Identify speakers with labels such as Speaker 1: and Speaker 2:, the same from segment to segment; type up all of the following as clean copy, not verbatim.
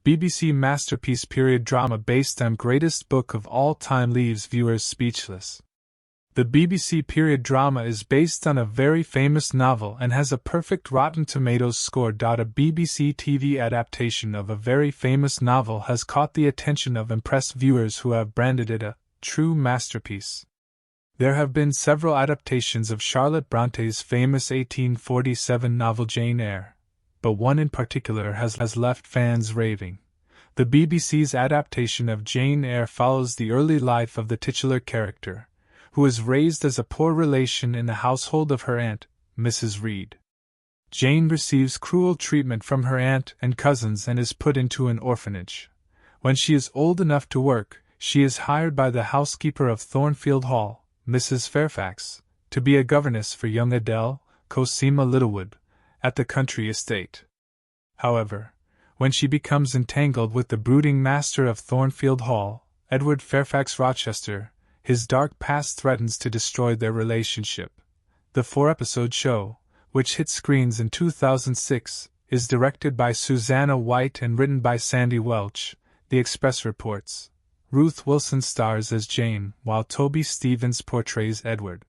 Speaker 1: BBC masterpiece period drama based on greatest book of all time leaves viewers speechless. The BBC period drama is based on a very famous novel and has a perfect Rotten Tomatoes score. A BBC TV adaptation of a very famous novel has caught the attention of impressed viewers who have branded it a true masterpiece. There have been several adaptations of Charlotte Bronte's famous 1847 novel Jane Eyre, but one in particular has left fans raving. The BBC's adaptation of Jane Eyre follows the early life of the titular character, who is raised as a poor relation in the household of her aunt, Mrs. Reed. Jane receives cruel treatment from her aunt and cousins and is put into an orphanage. When she is old enough to work, she is hired by the housekeeper of Thornfield Hall, Mrs. Fairfax, to be a governess for young Adèle, Cosima Littlewood, at the country estate. However, when she becomes entangled with the brooding master of Thornfield Hall, Edward Fairfax Rochester, his dark past threatens to destroy their relationship. The 4-episode show, which hit screens in 2006, is directed by Susanna White and written by Sandy Welch, The Express reports. Ruth Wilson stars as Jane, while Toby Stephens portrays Edward.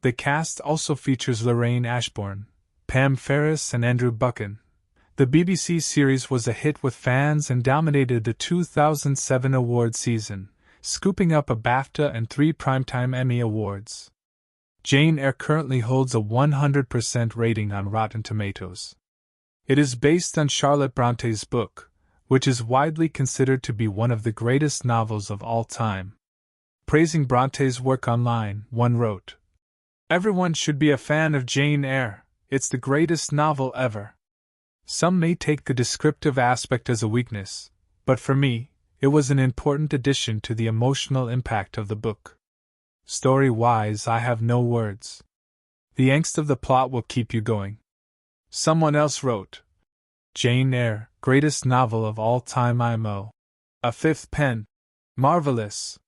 Speaker 1: The cast also features Lorraine Ashbourne, Pam Ferris and Andrew Buchan. The BBC series was a hit with fans and dominated the 2007 award season, scooping up a BAFTA and 3 Primetime Emmy Awards. Jane Eyre currently holds a 100% rating on Rotten Tomatoes. It is based on Charlotte Bronte's book, which is widely considered to be one of the greatest novels of all time. Praising Bronte's work online, one wrote, "Everyone should be a fan of Jane Eyre, it's the greatest novel ever." Some may take the descriptive aspect as a weakness, but for me, it was an important addition to the emotional impact of the book. Story-wise, I have no words. The angst of the plot will keep you going. Someone else wrote, "Jane Eyre, greatest novel of all time IMO. A fifth pen. Marvelous."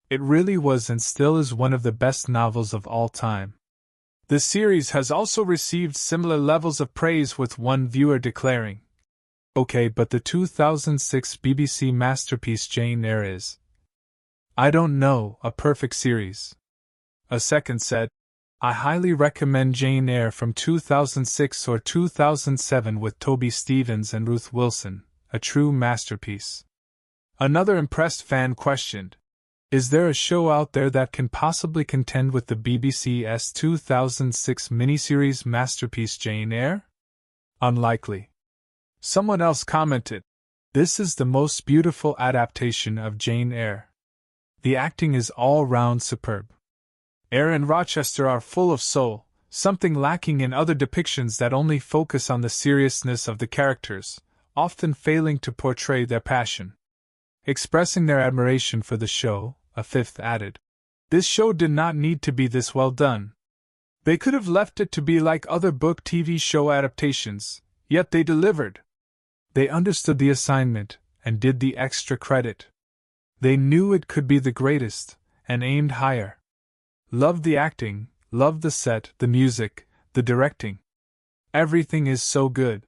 Speaker 1: It really was and still is one of the best novels of all time. The series has also received similar levels of praise, with one viewer declaring, "Okay, but the 2006 BBC masterpiece Jane Eyre is, I don't know, a perfect series." A second said, "I highly recommend Jane Eyre from 2006 or 2007 with Toby Stephens and Ruth Wilson, a true masterpiece." Another impressed fan questioned, "Is there a show out there that can possibly contend with the BBC's 2006 miniseries masterpiece Jane Eyre?" Unlikely. Someone else commented, "This is the most beautiful adaptation of Jane Eyre. The acting is all round superb. Eyre and Rochester are full of soul, something lacking in other depictions that only focus on the seriousness of the characters, often failing to portray their passion." Expressing their admiration for the show, a fifth added, "This show did not need to be this well done. They could have left it to be like other book TV show adaptations, yet they delivered. They understood the assignment, and did the extra credit. They knew it could be the greatest, and aimed higher. Loved the acting, loved the set, the music, the directing. Everything is so good."